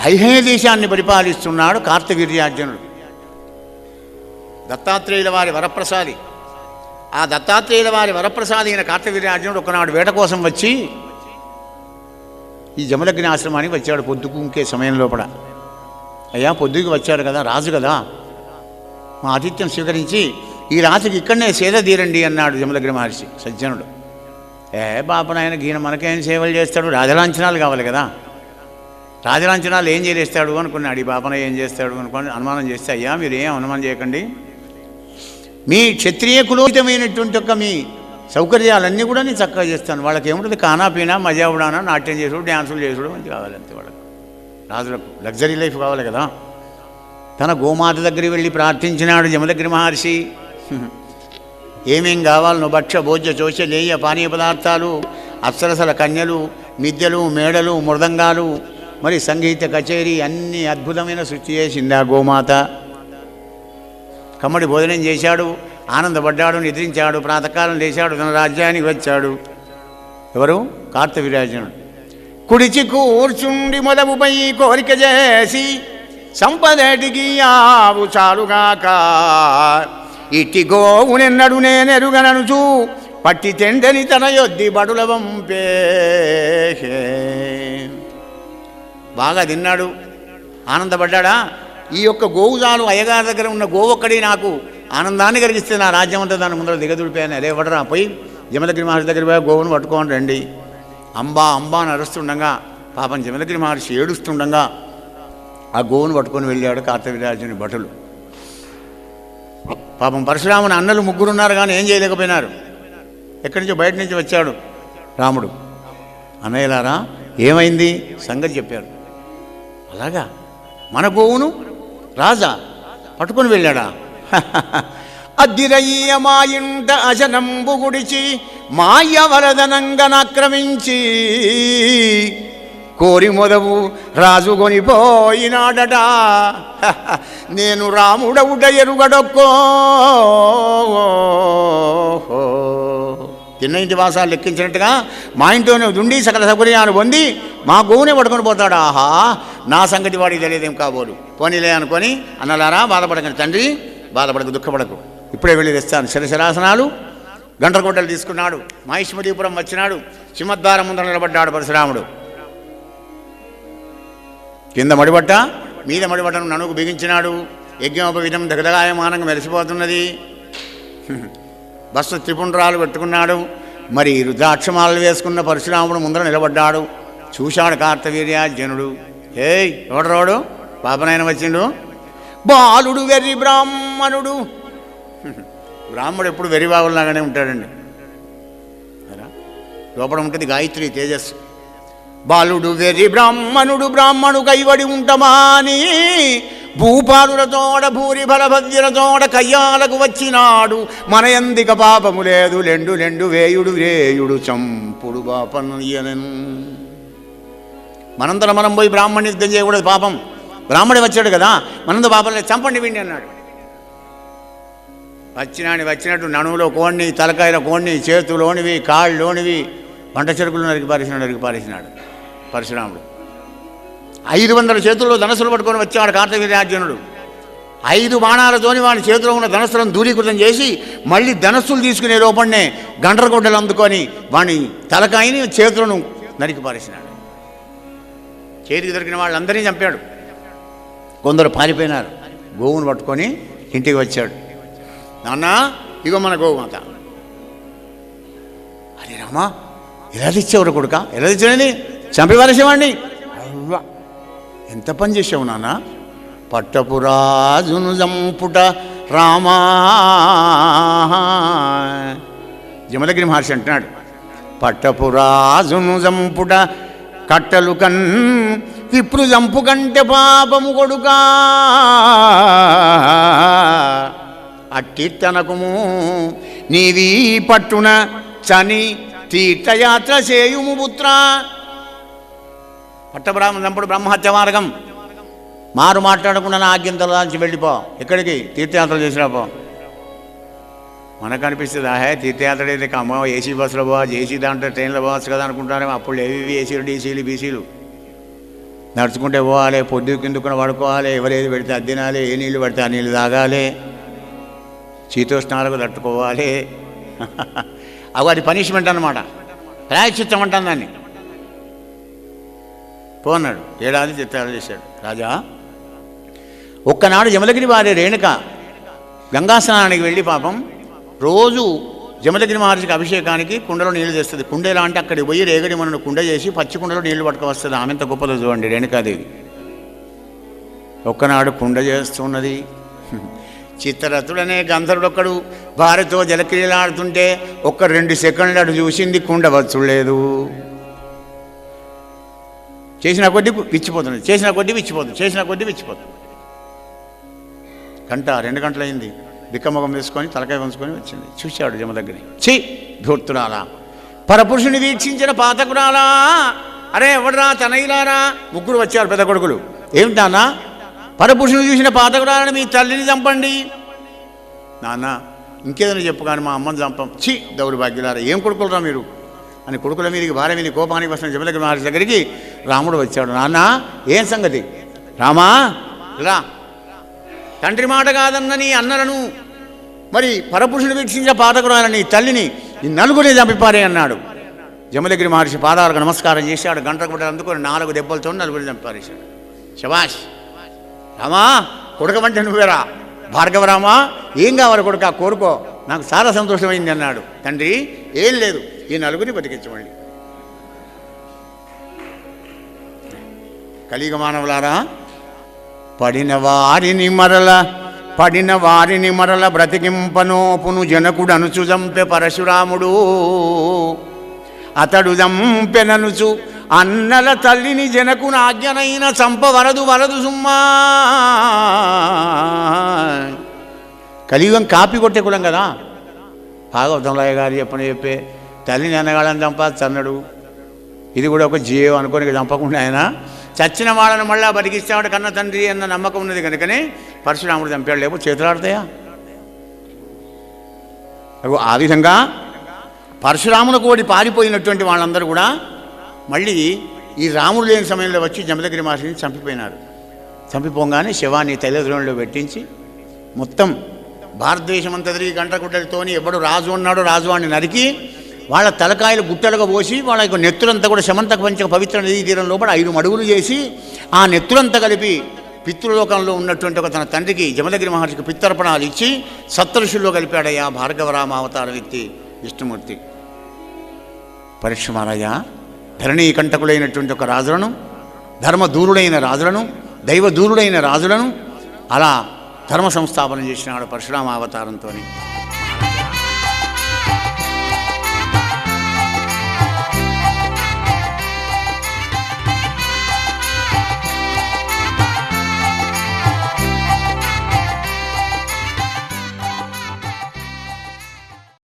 హైహయ దేశాన్ని పరిపాలిస్తున్నాడు కార్తవీర్యార్జునుడు. దత్తాత్రేయుల వారి వరప్రసాది. ఆ దత్తాత్రేయుల వారి వరప్రసాది అయిన కార్తవీర్యార్జునుడు ఒకనాడు వేట కోసం వచ్చి ఈ జమదగ్ని ఆశ్రమానికి వచ్చాడు. పొద్దుకు ఇంకే సమయం లోపల. అయ్యా పొద్దుకి వచ్చాడు కదా, రాజు కదా, మా ఆతిథ్యం స్వీకరించి ఈ రాజుకి ఇక్కడనే సేద తీరండి అన్నాడు జమదగ్ని మహర్షి సజ్జనుడు. బాపనాయన గీన మనకేం సేవలు చేస్తాడు, రాజలాంఛనాలు కావాలి కదా, రాజలాంఛనాలు ఏం చేస్తాడు అనుకున్నాడు. ఈ బాపన ఏం చేస్తాడు అనుకుని అనుమానం చేస్తే, అయ్యా మీరు ఏం అనుమానం చేయకండి, మీ క్షత్రియ కులోచితమైనటువంటి యొక్క మీ సౌకర్యాలన్నీ కూడా నేను చక్కగా చేస్తాను. వాళ్ళకి ఏముంటుంది, కానా పీనా మజా ఉడానా, నాట్యం చేసుడు, డ్యాన్సులు చేసుడు మంచి కావాలి అంతే. వాళ్ళకి రాజులకు లగ్జరీ లైఫ్ కావాలి కదా. తన గోమాత దగ్గరికి వెళ్ళి ప్రార్థించినాడు జమదగ్ని మహర్షి. ఏమేం కావాలనో భక్ష్య భోజ్య చోష లేయ పానీయ పదార్థాలు, అప్సరసల కన్యలు, మిద్దెలు, మేడలు, మృదంగాలు, మరి సంగీత కచేరీ అన్ని అద్భుతమైన సృష్టి చేసింది ఆ గోమాత. కమ్మడి భోజనం చేశాడు, ఆనందపడ్డాడు, నిద్రించాడు. ప్రాతకాలం లేచాడు, తన రాజ్యానికి వచ్చాడు. ఎవరు? కార్తవీర్యార్జునుడు. కుడిచి కూర్చుండి మొదవుపై కోరిక చేసి సంపదటికి ఆవు చాలుగాక, ఇట్టి గోవునెన్నడు నేనెరుగననుచు పట్టి తెండని తన యొద్ది బడుల వంపే. బాగా తిన్నాడు, ఆనందపడ్డా. ఈ యొక్క గోవుజాలు అయ్యగారి దగ్గర ఉన్న గోవొక్కడి నాకు ఆనందాన్ని కలిగిస్తే నా రాజ్యం అంతా దాని ముందర దిగదుడిపోయాను. అదే పడరా పోయి జమదగ్ని మహర్షి దగ్గర పోయి గోవును పట్టుకోని రండి. అంబా అంబా అని అరుస్తుండగా, పాపం జమదగ్ని మహర్షి ఏడుస్తుండగా ఆ గోవును పట్టుకొని వెళ్ళాడు కార్తవీర్యార్జుని భటులు. పాపం పరశురాముని అన్నలు ముగ్గురున్నారు కానీ ఏం చేయలేకపోయినారు. ఎక్కడి నుంచో బయట నుంచి వచ్చాడు రాముడు. అన్నయ్యలారా ఏమైంది సంగతి చెప్పారు. అలాగా మన గోవును రాజా పట్టుకొని వెళ్ళాడా? అద్దిరయ్య మా ఇంట అశనంబు గుడిచి మాయ వరదనంగనాక్రమించి కోరి మొదవు రాజు కొనిపోయినాడట. నేను రాముడవుట ఎరుగడొక్కో. తిన్న ఇంటి వాసాలు లెక్కించినట్టుగా మా ఇంట్లోనే ఉండి సకల సౌకర్యాలు పొంది మా గోవునే పట్టుకొని పోతాడు. ఆహా, నా సంగతి వాడికి తెలియదేం కాబోలు. పోనీలే అనుకొని, అన్నలారా బాధపడకండి తండ్రి, బాధపడకు, దుఃఖపడకు, ఇప్పుడే వెళ్ళి తెస్తాను. శిరశరాసనాలు గండ్రగొడ్డలు తీసుకున్నాడు. మహిష్మతీపురం వచ్చినాడు. సింహద్వారం ముందర నిలబడ్డాడు పరశురాముడు. కింద మడిబట్ట, మీద మడిబట్టను ననుకు బిగించినాడు. యజ్ఞోపవిధం దగదగాయమానంగా మెరిసిపోతున్నది. బస్సు త్రిపుండ్రాలు పెట్టుకున్నాడు. మరి రుద్రాక్షమాలు వేసుకున్న పరశురాముడు ముందర నిలబడ్డాడు. చూశాడు కార్తవీర్యార్జునుడు. ఏయ్ ఎవడరాడు, పాపనాయన వచ్చిండు. బాలుడు వెర్రి బ్రాహ్మణుడు. బ్రాహ్మడు ఎప్పుడు వెర్రి బాగులాగానే ఉంటాడండి. లోపల ఉంటుంది గాయత్రి తేజస్సు. బాలుడు వెర్రి బ్రాహ్మణుడు బ్రాహ్మణు కైవడి ఉంటమాని భూపాలులతోడ భూరి బలభద్యులతోడ కయ్యాలకు వచ్చినాడు. మన ఎందిక పాపము లేదు, లెండు లెండు వేయుడు రేయుడు చంపుడు బాపనయ్యనను. మనంతరం మనం పోయి బ్రాహ్మణ్ణి యుద్ధం చేయకూడదు, పాపం. బ్రాహ్మణి వచ్చాడు కదా, మనంత పాపం లేదు, చంపండి వీడిని అన్నాడు. వచ్చినట్టు నడుములో కోణ్ణి, తలకాయల కోణ్ణి, చేతులోనివి, కాళ్ళలోనివి, వంట చెరుకులు నరికి పారేసినాడు పరశురాముడు. 500 చేతుల్లో ధనస్సులు పట్టుకొని వచ్చాడు కార్తవీర్యార్జునుడు. 5 బాణాలతోని వాడి చేతిలో ఉన్న ధనస్సులను దూరీకృతం చేసి మళ్ళీ ధనస్సులు తీసుకునే లోపలనే గండ్రగొడ్డలు అందుకొని వాడి తలకాయని చేతులను నరికి పారేసినాడు. చేతికి దొరికిన వాళ్ళందరినీ చంపాడు. కొందరు పారిపోయినారు. గోవును పట్టుకొని ఇంటికి వచ్చాడు. నాన్న ఇగో మన గోమాత. అరే రామా, ఎలా తెచ్చావు కొడుక, ఎలా తెచ్చాడని చంపి పారేసేవాడిని. అవ్వ ఎంత పని చేసావు నాన్న. పట్టపురాజును జంపుట రామా. జమదగ్ని మహర్షి అంటున్నాడు, పట్టపురాజును జంపుట కట్టలు కన్ విప్రు జంపు కంటే పాపము కొడుకా. అట్టి తనకుము నీవీ పట్టున చని తీర్థయాత్ర చేయుము పుత్ర. పట్టబ్రాహ్మణ చంపుడు బ్రహ్మహత్య మార్గం. మారు మాట్లాడకుండా నా ఆజ్ఞంతలో దానికి వెళ్ళిపో. ఎక్కడికి? తీర్థయాత్రలు చేసిరాపో. మనకు అనిపిస్తుంది ఆహే తీర్థయాత్ర అయితే అమ్మ ఏసీ బస్సులో పోవచ్చు, ఏసీ దాంట్లో ట్రైన్లో పోవచ్చు కదా అనుకుంటారేమో. అప్పుడు ఏవి ఏసీలు, డీసీలు, బీసీలు. నడుచుకుంటే పోవాలి, పొద్దు కిందుకుని పడుకోవాలి, ఎవరేది పెడితే అది తినాలి, ఏ నీళ్ళు పడితే ఆ నీళ్ళు తాగాలి, శీతోష్ణాలకు తట్టుకోవాలి. అవి అది పనిష్మెంట్ అన్నమాట, ప్రాయశ్చిత్తం అంటాను దాన్ని. పోన్నాడు, ఏడాది చిత్రాలు చేశాడు. రాజా, ఒక్కనాడు జమదగిరి వారి రేణుక గంగా స్నానానికి వెళ్ళి పాపం రోజు జమదగిరి మహర్షికి అభిషేకానికి కుండలో నీళ్లు తెస్తుంది. కుండ ఎలా అంటే అక్కడికి పోయి రేగడి మనను కుండ చేసి పచ్చి కుండలో నీళ్లు పట్టుకొస్తుంది. ఆమెంత గొప్పదో చూడండి రేణుకాదేవి. ఒక్కనాడు కుండ చేస్తున్నది. చిత్రరథుడనే గంధర్వుడొక్కడు భార్యతో జలక్రియలాడుతుంటే ఒక్క 2 సెకండ్లు అటు చూసింది, కుండ వచ్చులేదు. చేసిన కొద్దీ విచ్చిపోతుంది, చేసిన కొద్దీ విచ్చిపోతుంది, చేసిన కొద్దీ విచ్చిపోతుంది. 2 గంటలైంది. దిక్కముఖం వేసుకొని తలకాయ వంచుకొని వచ్చింది. చూశాడు జమదగ్ని. ఛీ ధూర్తురాలా, పరపురుషుని వీక్షించిన పాతకురాలా, అరే ఎవడరా తనయులారా, 3 వచ్చారు పెద్ద కొడుకులు. ఏమిటానా, పరపురుషుని చూసిన పాతకురాలని మీ తల్లిని చంపండి. నాన్న ఇంకేదైనా చెప్పు కానీ మా అమ్మని చంపం. ఛీ దౌర్భాగ్యులారా, ఏం కొడుకులరా మీరు అని కొడుకుల మీదకి భార్య మీద కోపానికి వస్తున్న జమదగ్ని మహర్షి దగ్గరికి రాముడు వచ్చాడు. నాన్న ఏం సంగతి? రామా ఇలా తండ్రి మాట కాదన్న నీ అన్నలను, మరి పరపురుషుడు వీక్షించిన పాతకురాలని తల్లిని ఈ 4 చంపిపారే అన్నాడు. జమదగ్ని మహర్షి పాదాలకు నమస్కారం చేశాడు. గంటకు బిడ్డలు అందుకొని 4 దెబ్బలతో 4 చంపారేశాడు. శభాష్ రామా, కొడుకమంటే నువ్వేరా భార్గవరామా, ఏం కావాలి కొడుక, కోరుకో, నాకు చాలా సంతోషమైంది అన్నాడు. తండ్రి ఏం లేదు, ఈ 4 బతికించమండి. కలియుగ మానవులారా, పడిన వారిని మరల బ్రతికింపనోపును జనకుడు అనుచు చంపె పరశురాముడు. అతడు చంపెననుచు అన్నల తల్లిని జనకుని ఆజ్ఞనైన చంపవరదు సుమ్మా. కలియుగం కాపీ కొట్టే కులం కదా. భాగవతంలో గారు చెప్పే తల్లిని అన్నగాళ్ళని చంపచ్చు అన్నాడు. ఇది కూడా ఒక జీవం అనుకోని చంపకుండా ఆయన చచ్చిన వాళ్ళను మళ్ళా బతికిస్తాడు కన్న తండ్రి అన్న నమ్మకం ఉన్నది కనుకనే పరశురాముడు చంపాడు. లేకపోతే చేతులాడతాయా? ఆ విధంగా పరశురామును కోడి పారిపోయినటువంటి వాళ్ళందరూ కూడా మళ్ళీ ఈ రాముడు లేని సమయంలో వచ్చి జమదగ్ని మహర్షిని చంపిపోయినారు. చంపిపోగానే శవాన్ని తల్లిదండ్రులలో పెట్టించి మొత్తం భారతదేశం అంతా తిరిగి గంటగుడ్డలతోని ఎవడు రాజు ఉన్నాడో రాజువాడిని నరికి వాళ్ళ తలకాయలు గుట్టలుగా పోసి వాళ్ళ యొక్క నెత్తులంతా కూడా శమంతక పంచక పవిత్ర నదీ తీరం లోపల 5 మడుగులు చేసి ఆ నెత్తులంతా కలిపి పితృలోకంలో ఉన్నటువంటి ఒక తన తండ్రికి జమదగ్ని మహర్షికి పిత్తర్పణాలు ఇచ్చి సప్తఋషుల్లో కలిపాడయ్యా భార్గవరామ అవతార వ్యక్తి విష్ణుమూర్తి. పరీక్ష మహారాజా, ధరణీ కంటకులైనటువంటి ఒక రాజులను, ధర్మదూరుడైన రాజులను, దైవదూరుడైన రాజులను అలా ధర్మ సంస్థాపన చేసినాడు పరశురామ అవతారంతో.